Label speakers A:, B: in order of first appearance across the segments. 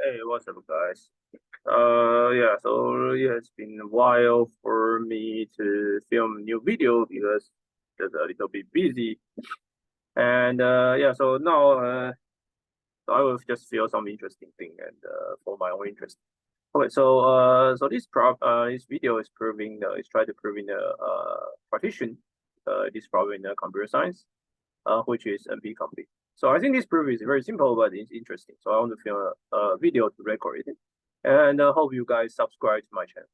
A: Hey, what's up, guys? Yeah, so it has been a while for me to film a new video because just a little bit busy. And yeah, so now so I will just feel some interesting thing and for my own interest. Okay, so this video is proving is trying to prove in the partition this problem in the computer science, which is NP complete. So I think this proof is very simple, but it's interesting. So I want to film a video to record it. And hope you guys subscribe to my channel.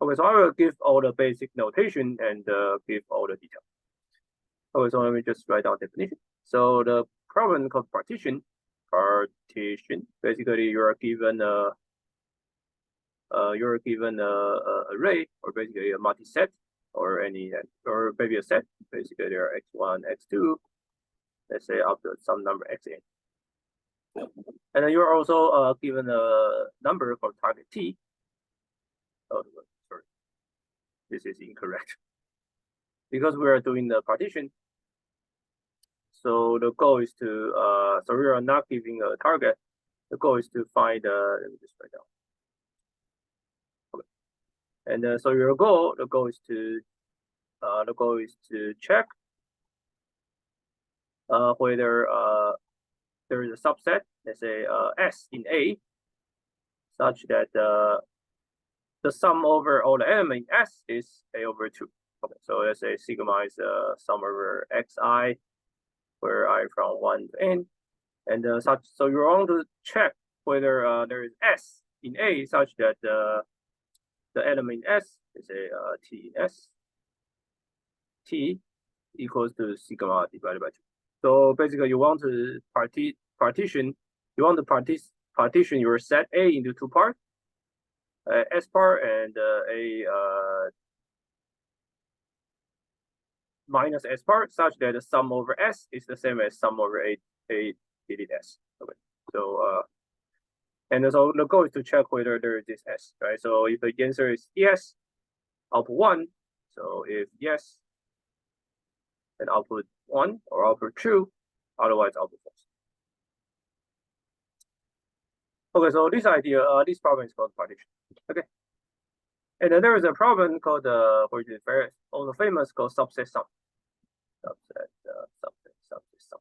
A: Okay, so I will give all the basic notation and give all the detail. Okay, so let me just write down definition. So the problem called partition. Basically, you're given a array or basically a multi-set or or maybe a set. Basically, there are x1, x2. Let's say up to some number xn. And then you're also given a number for target t. Oh, sorry, this is incorrect because we are doing the partition. So the goal is to so we are not giving a target. The goal is to find let me just write down. Okay. And so the goal is to check whether there is a subset, let's say S in A, such that the sum over all the elements in S is A over 2. Okay, so let's say sigma is sum over xi, where I from 1 to n, and so you want to check whether there is S in A such that the element in S is a T in S, T equals to sigma divided by 2. So basically, you want to partition your set A into two parts, S part and A minus S part, such that the sum over S is the same as sum over A delete S. Okay, so and so the goal is to check whether there is this S, right? So if the answer is yes, output 1. So if yes, then output 1 or output 2, otherwise output false. Okay, so this problem is called partition. Okay, and then there is a problem called which is very also famous, called subset sum. Subset sum.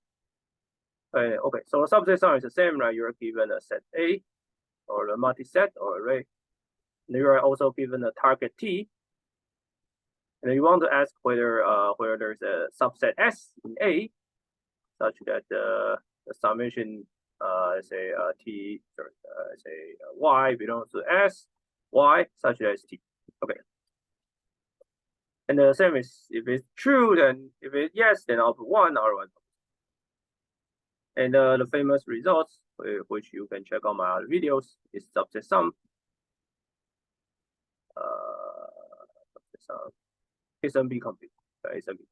A: Okay, so subset sum is the same, right? You are given a set A, or a multi-set or array. And you are also given a target T. And you want to ask whether there's a subset S in A, such that the summation say T, say Y belongs to S, Y such as T. Okay. And the same is if it's true, then if it's yes, then output 1, otherwise. And the famous results, which you can check on my other videos, is subset sum. Subset sum is NP complete. It's NP.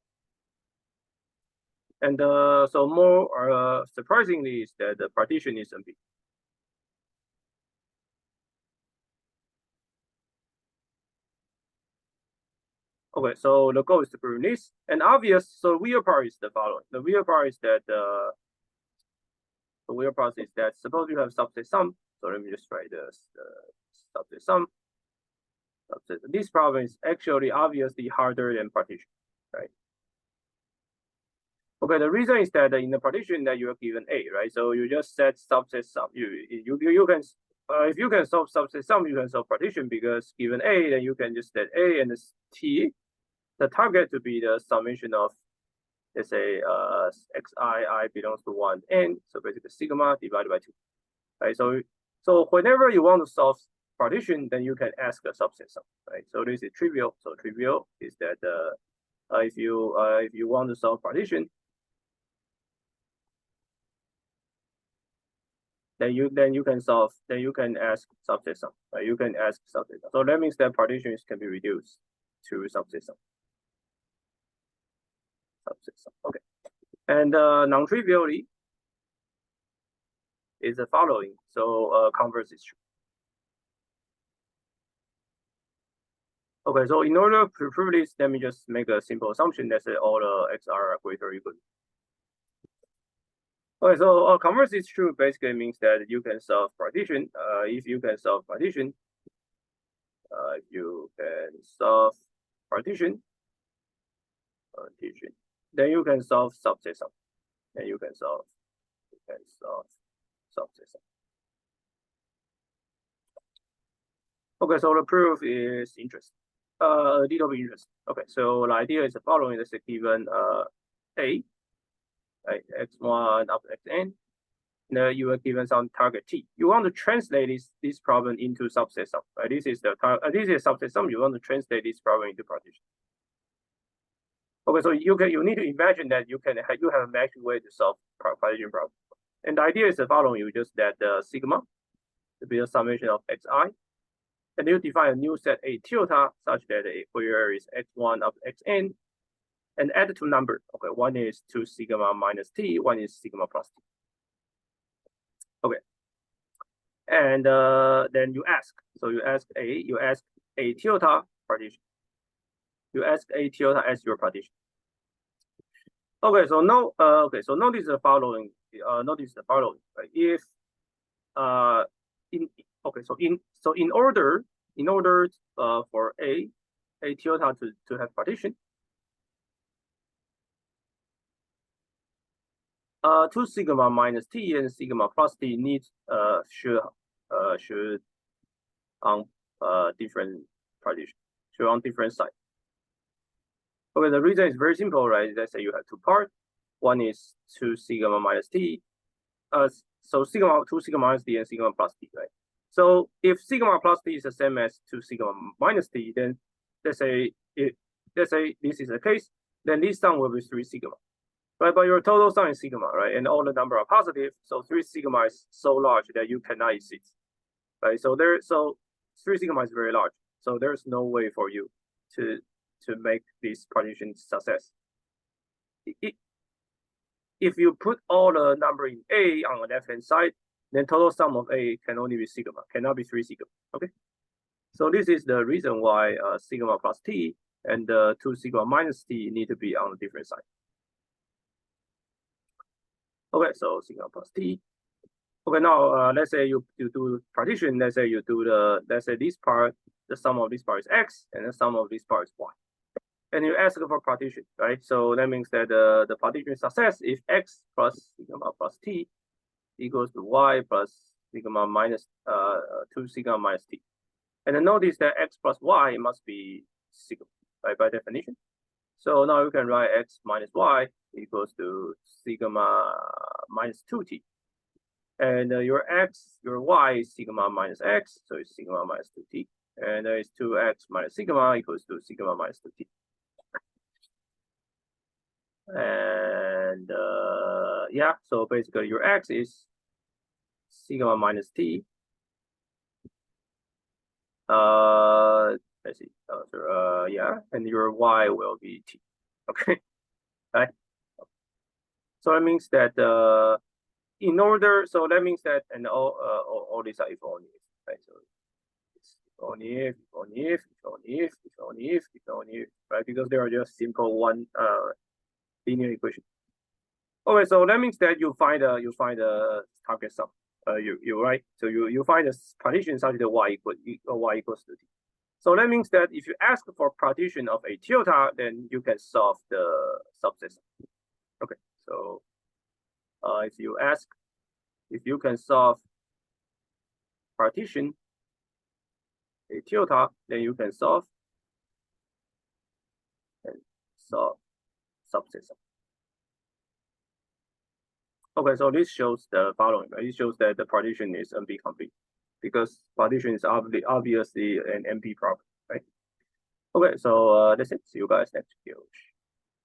A: And so more surprisingly is that the partition is NP. Okay, so the goal is to prove this. And obvious, so real part is the following. The real part is that suppose you have subset sum. So let me just write the subset sum. This problem is actually obviously harder than partition, right? Okay, the reason is that in the partition that you are given A, right? So you just set subset sum. You can if you can solve subset sum, you can solve partition, because given A, then you can just set A and T, the target to be the summation of, let's say xi belongs to 1 n, so basically sigma divided by 2, right? So whenever you want to solve partition, then you can ask a subset sum, right? So this is trivial. So trivial is that if you want to solve partition, then you can ask subset sum, right? You can ask subset sum. So that means that partitions can be reduced to subset sum. Okay. And non-trivially is the following. So converse is true. Okay, so in order to prove this, let me just make a simple assumption that all the x are greater or equal. Okay, so converse is true basically means that you can solve partition. If you can solve partition, you can solve partition, then you can solve subset sum. Then you can solve subset sum. Okay, so the proof is interesting. A little bit interesting. Okay, so the idea is the following: let's say given a, right, x1 up to xn. Now you are given some target t. You want to translate this problem into subset sum. Right? This is the this is subset sum. You want to translate this problem into partition. Okay, so you need to imagine that you have a magic way to solve partition problem. And the idea is the following: you just that sigma to be a summation of xi, and you define a new set A tilde such that where is x1 up to xn, and add two numbers. Okay, one is 2 sigma minus t, one is sigma plus t. Okay, and then you ask. So you ask A tilde partition. You ask A tilde as your partition. Okay, so no. So notice the following. Right? If in order for A tilde to have partition, 2 sigma minus t and sigma plus t should on different partition, should on different side. Okay, the reason is very simple, right? Let's say you have two parts. One is 2 sigma minus t. So 2 sigma minus t and sigma plus t, right? So if sigma plus t is the same as 2 sigma minus t, then let's say this is the case, then this sum will be 3 sigma. Right, but your total sum is sigma, right? And all the number are positive, so 3 sigma is so large that you cannot exceed. Right? So 3 sigma is very large. So there's no way for you to make this partition success. If you put all the number in A on the left hand side, then total sum of A can only be sigma, cannot be 3 sigma. Okay. So this is the reason why sigma plus t and 2 sigma minus t need to be on a different side. Okay, so sigma plus t. Okay, now let's say you do partition. Let's say this part, the sum of this part is x, and the sum of this part is y. And you ask for partition, right? So that means that the partition success if x plus sigma plus t equals to y plus sigma minus 2 sigma minus t. And then notice that x plus y must be sigma, right, by definition. So now you can write x minus y equals to sigma minus 2t. And your y is sigma minus x, so it's sigma minus 2t. And there is 2x minus sigma equals to sigma minus 2t. And yeah, so basically your x is sigma minus t. Let's see. Yeah, and your y will be t. Okay, right. So that means that so that means that and all these are if only, right? So it's if only if, right? Because they are just simple one linear equation. Okay, so that means that you find a target sum. You right. So you find a partition such that y equals to t. So that means that if you ask for partition of A tilde, then you can solve the subset sum. Okay, so if you can solve partition A tilde, then you can solve subset sum. Okay, so this shows the following. Right? It shows that the partition is NP complete because partition is obviously an NP problem, right? Okay, so that's it. See you guys next video.